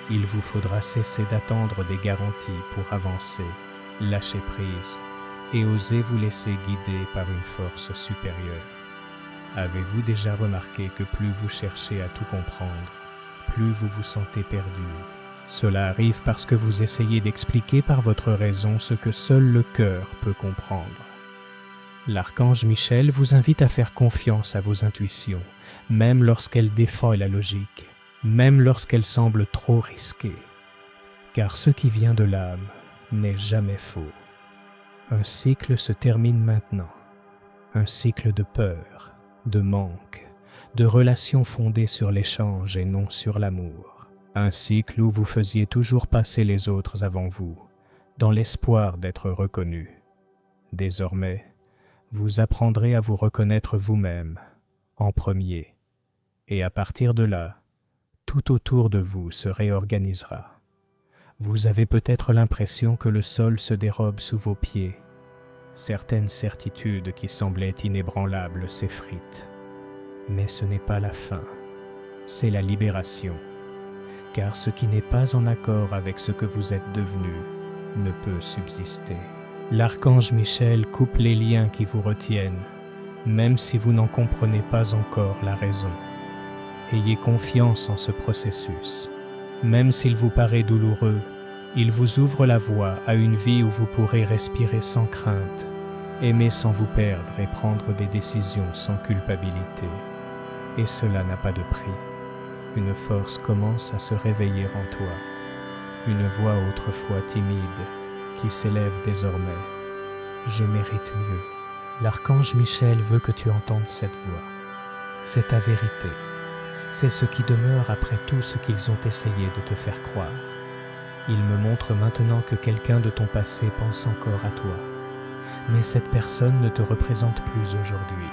Il vous faudra cesser d'attendre des garanties pour avancer, lâcher prise et oser vous laisser guider par une force supérieure. Avez-vous déjà remarqué que plus vous cherchez à tout comprendre, plus vous vous sentez perdu? Cela arrive parce que vous essayez d'expliquer par votre raison ce que seul le cœur peut comprendre. L'archange Michel vous invite à faire confiance à vos intuitions, même lorsqu'elles défient la logique, même lorsqu'elles semblent trop risquées. Car ce qui vient de l'âme n'est jamais faux. Un cycle se termine maintenant, un cycle de peur, de manque, de relations fondées sur l'échange et non sur l'amour. Un cycle où vous faisiez toujours passer les autres avant vous, dans l'espoir d'être reconnus. Désormais, vous apprendrez à vous reconnaître vous-même, en premier, et à partir de là, tout autour de vous se réorganisera. Vous avez peut-être l'impression que le sol se dérobe sous vos pieds. Certaines certitudes qui semblaient inébranlables s'effritent. Mais ce n'est pas la fin, c'est la libération. Car ce qui n'est pas en accord avec ce que vous êtes devenu ne peut subsister. L'archange Michel coupe les liens qui vous retiennent, même si vous n'en comprenez pas encore la raison. Ayez confiance en ce processus. Même s'il vous paraît douloureux, il vous ouvre la voie à une vie où vous pourrez respirer sans crainte, aimer sans vous perdre et prendre des décisions sans culpabilité. Et cela n'a pas de prix. Une force commence à se réveiller en toi, une voix autrefois timide qui s'élève désormais. Je mérite mieux. L'archange Michel veut que tu entendes cette voix. C'est ta vérité. C'est ce qui demeure après tout ce qu'ils ont essayé de te faire croire. Il me montre maintenant que quelqu'un de ton passé pense encore à toi. Mais cette personne ne te représente plus aujourd'hui.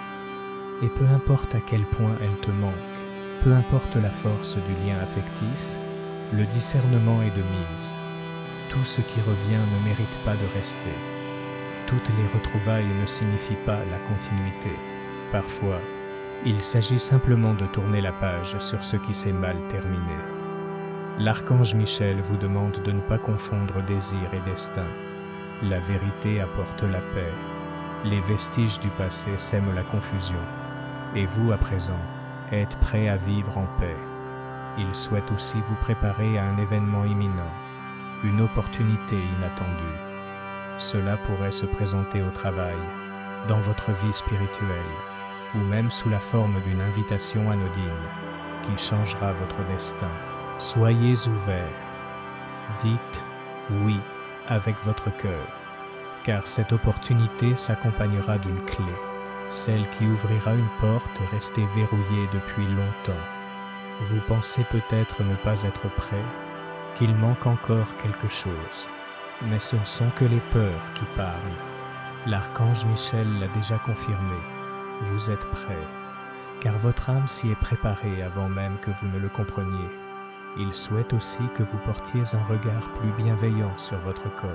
Et peu importe à quel point elle te manque, peu importe la force du lien affectif, le discernement est de mise. Tout ce qui revient ne mérite pas de rester. Toutes les retrouvailles ne signifient pas la continuité. Parfois, il s'agit simplement de tourner la page sur ce qui s'est mal terminé. L'archange Michel vous demande de ne pas confondre désir et destin. La vérité apporte la paix. Les vestiges du passé sèment la confusion. Et vous, à présent, êtes prêt à vivre en paix. Il souhaite aussi vous préparer à un événement imminent, une opportunité inattendue. Cela pourrait se présenter au travail, dans votre vie spirituelle, ou même sous la forme d'une invitation anodine qui changera votre destin. Soyez ouverts. Dites oui avec votre cœur, car cette opportunité s'accompagnera d'une clé, celle qui ouvrira une porte restée verrouillée depuis longtemps. Vous pensez peut-être ne pas être prêt, qu'il manque encore quelque chose, mais ce ne sont que les peurs qui parlent. L'archange Michel l'a déjà confirmé. Vous êtes prêt, car votre âme s'y est préparée avant même que vous ne le compreniez. Il souhaite aussi que vous portiez un regard plus bienveillant sur votre corps.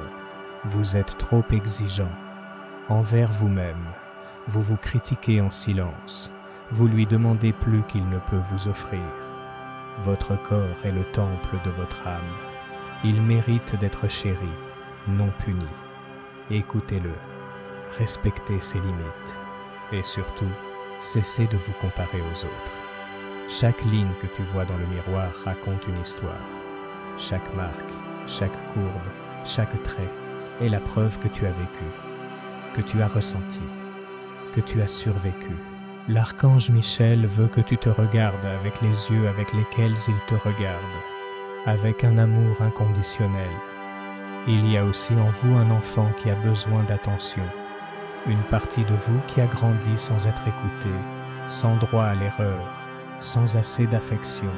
Vous êtes trop exigeant envers vous-même. Vous vous critiquez en silence. Vous lui demandez plus qu'il ne peut vous offrir. Votre corps est le temple de votre âme. Il mérite d'être chéri, non puni. Écoutez-le, respectez ses limites. Et surtout, cessez de vous comparer aux autres. Chaque ligne que tu vois dans le miroir raconte une histoire. Chaque marque, chaque courbe, chaque trait est la preuve que tu as vécu, que tu as ressenti, que tu as survécu. L'archange Michel veut que tu te regardes avec les yeux avec lesquels il te regarde, avec un amour inconditionnel. Il y a aussi en vous un enfant qui a besoin d'attention, une partie de vous qui a grandi sans être écoutée, sans droit à l'erreur, sans assez d'affection.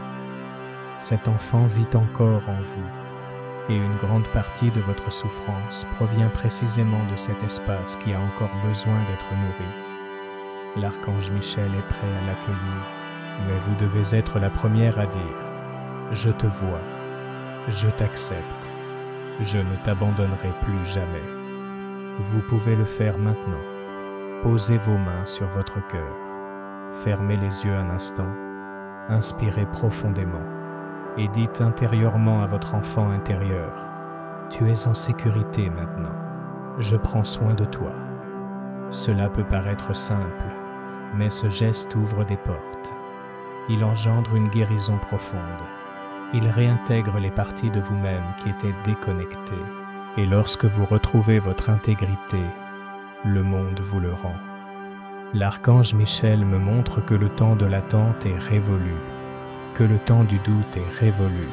Cet enfant vit encore en vous, et une grande partie de votre souffrance provient précisément de cet espace qui a encore besoin d'être nourri. L'archange Michel est prêt à l'accueillir, mais vous devez être la première à dire « Je te vois, je t'accepte, je ne t'abandonnerai plus jamais ». Vous pouvez le faire maintenant. Posez vos mains sur votre cœur. Fermez les yeux un instant. Inspirez profondément. Et dites intérieurement à votre enfant intérieur, « Tu es en sécurité maintenant. Je prends soin de toi. » Cela peut paraître simple, mais ce geste ouvre des portes. Il engendre une guérison profonde. Il réintègre les parties de vous-même qui étaient déconnectées. Et lorsque vous retrouvez votre intégrité, le monde vous le rend. L'archange Michel me montre que le temps de l'attente est révolu, que le temps du doute est révolu.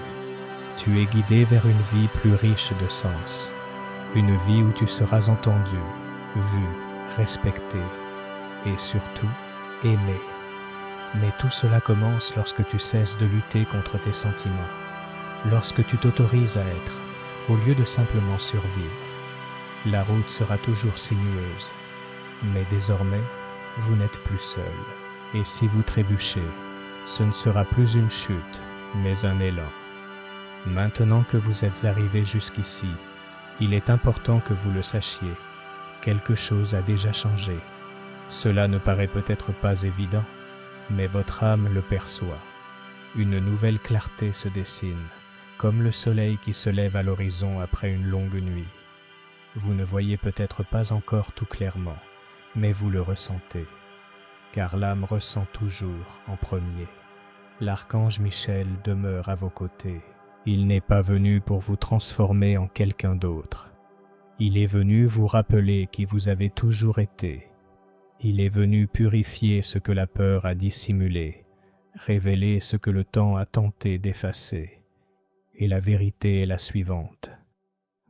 Tu es guidé vers une vie plus riche de sens, une vie où tu seras entendu, vu, respecté et surtout aimé. Mais tout cela commence lorsque tu cesses de lutter contre tes sentiments, lorsque tu t'autorises à être, au lieu de simplement survivre. La route sera toujours sinueuse, mais désormais, vous n'êtes plus seul. Et si vous trébuchez, ce ne sera plus une chute, mais un élan. Maintenant que vous êtes arrivé jusqu'ici, il est important que vous le sachiez. Quelque chose a déjà changé. Cela ne paraît peut-être pas évident, mais votre âme le perçoit. Une nouvelle clarté se dessine, comme le soleil qui se lève à l'horizon après une longue nuit. Vous ne voyez peut-être pas encore tout clairement, mais vous le ressentez, car l'âme ressent toujours en premier. L'archange Michel demeure à vos côtés. Il n'est pas venu pour vous transformer en quelqu'un d'autre. Il est venu vous rappeler qui vous avez toujours été. Il est venu purifier ce que la peur a dissimulé, révéler ce que le temps a tenté d'effacer. Et la vérité est la suivante.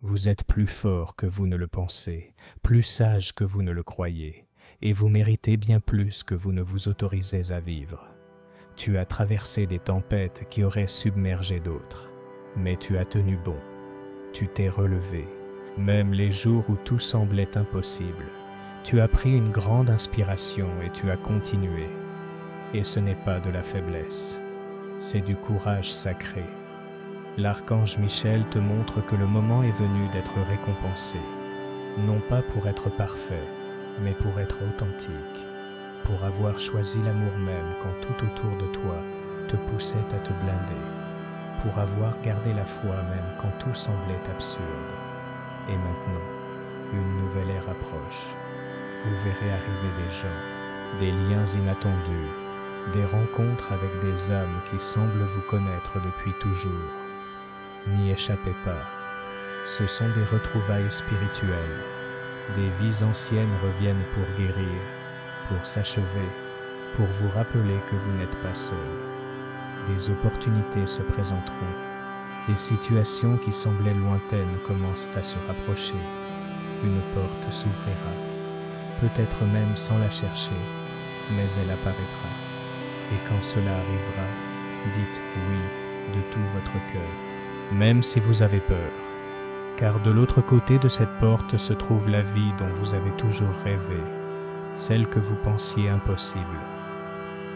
Vous êtes plus fort que vous ne le pensez, plus sage que vous ne le croyez, et vous méritez bien plus que vous ne vous autorisez à vivre. Tu as traversé des tempêtes qui auraient submergé d'autres, mais tu as tenu bon. Tu t'es relevé, même les jours où tout semblait impossible. Tu as pris une grande inspiration et tu as continué. Et ce n'est pas de la faiblesse, c'est du courage sacré. L'archange Michel te montre que le moment est venu d'être récompensé, non pas pour être parfait, mais pour être authentique, pour avoir choisi l'amour même quand tout autour de toi te poussait à te blinder, pour avoir gardé la foi même quand tout semblait absurde. Et maintenant, une nouvelle ère approche. Vous verrez arriver des gens, des liens inattendus, des rencontres avec des âmes qui semblent vous connaître depuis toujours. N'y échappez pas. Ce sont des retrouvailles spirituelles. Des vies anciennes reviennent pour guérir, pour s'achever, pour vous rappeler que vous n'êtes pas seul. Des opportunités se présenteront. Des situations qui semblaient lointaines commencent à se rapprocher. Une porte s'ouvrira, peut-être même sans la chercher, mais elle apparaîtra. Et quand cela arrivera, dites oui de tout votre cœur. Même si vous avez peur, car de l'autre côté de cette porte se trouve la vie dont vous avez toujours rêvé, celle que vous pensiez impossible.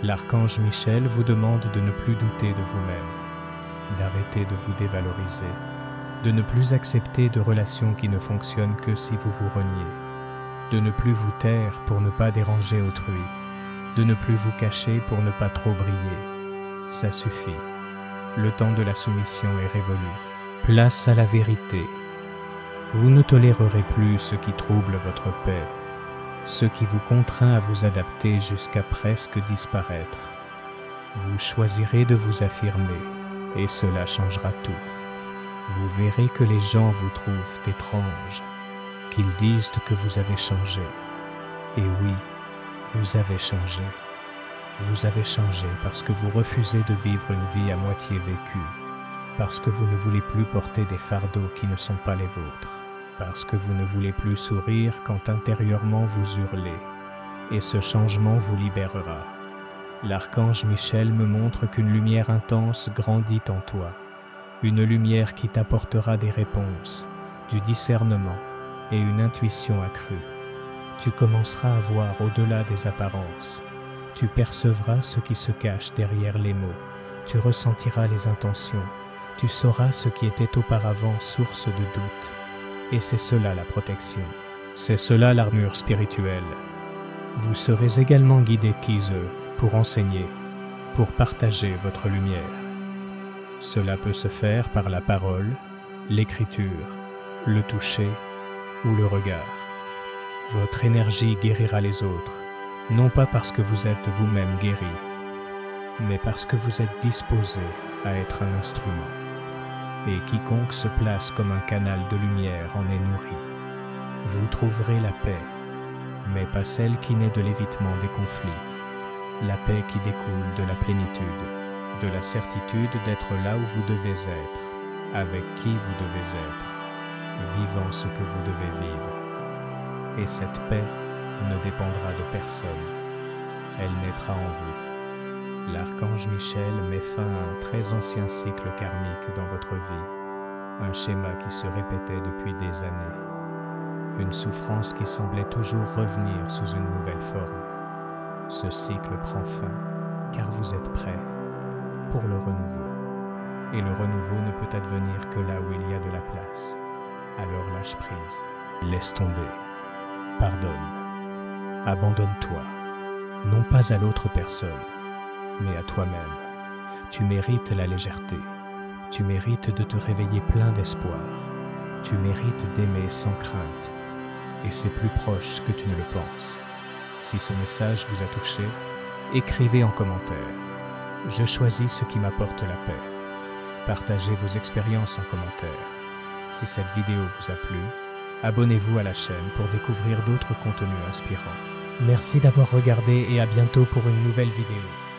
L'archange Michel vous demande de ne plus douter de vous-même, d'arrêter de vous dévaloriser, de ne plus accepter de relations qui ne fonctionnent que si vous vous reniez, de ne plus vous taire pour ne pas déranger autrui, de ne plus vous cacher pour ne pas trop briller. Ça suffit. Le temps de la soumission est révolu. Place à la vérité. Vous ne tolérerez plus ce qui trouble votre paix, ce qui vous contraint à vous adapter jusqu'à presque disparaître. Vous choisirez de vous affirmer, et cela changera tout. Vous verrez que les gens vous trouvent étrange, qu'ils disent que vous avez changé. Et oui, vous avez changé. Vous avez changé parce que vous refusez de vivre une vie à moitié vécue, parce que vous ne voulez plus porter des fardeaux qui ne sont pas les vôtres, parce que vous ne voulez plus sourire quand intérieurement vous hurlez, et ce changement vous libérera. L'archange Michel me montre qu'une lumière intense grandit en toi, une lumière qui t'apportera des réponses, du discernement et une intuition accrue. Tu commenceras à voir au-delà des apparences. Tu percevras ce qui se cache derrière les mots, tu ressentiras les intentions, tu sauras ce qui était auparavant source de doute. Et c'est cela la protection. C'est cela l'armure spirituelle. Vous serez également guidé Kize pour enseigner, pour partager votre lumière. Cela peut se faire par la parole, l'écriture, le toucher ou le regard. Votre énergie guérira les autres, non pas parce que vous êtes vous-même guéri, mais parce que vous êtes disposé à être un instrument. Et quiconque se place comme un canal de lumière en est nourri. Vous trouverez la paix, mais pas celle qui naît de l'évitement des conflits. La paix qui découle de la plénitude, de la certitude d'être là où vous devez être, avec qui vous devez être, vivant ce que vous devez vivre. Et cette paix ne dépendra de personne. Elle naîtra en vous. L'archange Michel met fin à un très ancien cycle karmique dans votre vie, un schéma qui se répétait depuis des années, une souffrance qui semblait toujours revenir sous une nouvelle forme. Ce cycle prend fin, car vous êtes prêt pour le renouveau. Et le renouveau ne peut advenir que là où il y a de la place. Alors lâche prise, laisse tomber, pardonne, abandonne-toi, non pas à l'autre personne, mais à toi-même. Tu mérites la légèreté, tu mérites de te réveiller plein d'espoir, tu mérites d'aimer sans crainte, et c'est plus proche que tu ne le penses. Si ce message vous a touché, écrivez en commentaire. Je choisis ce qui m'apporte la paix. Partagez vos expériences en commentaire. Si cette vidéo vous a plu, abonnez-vous à la chaîne pour découvrir d'autres contenus inspirants. Merci d'avoir regardé et à bientôt pour une nouvelle vidéo.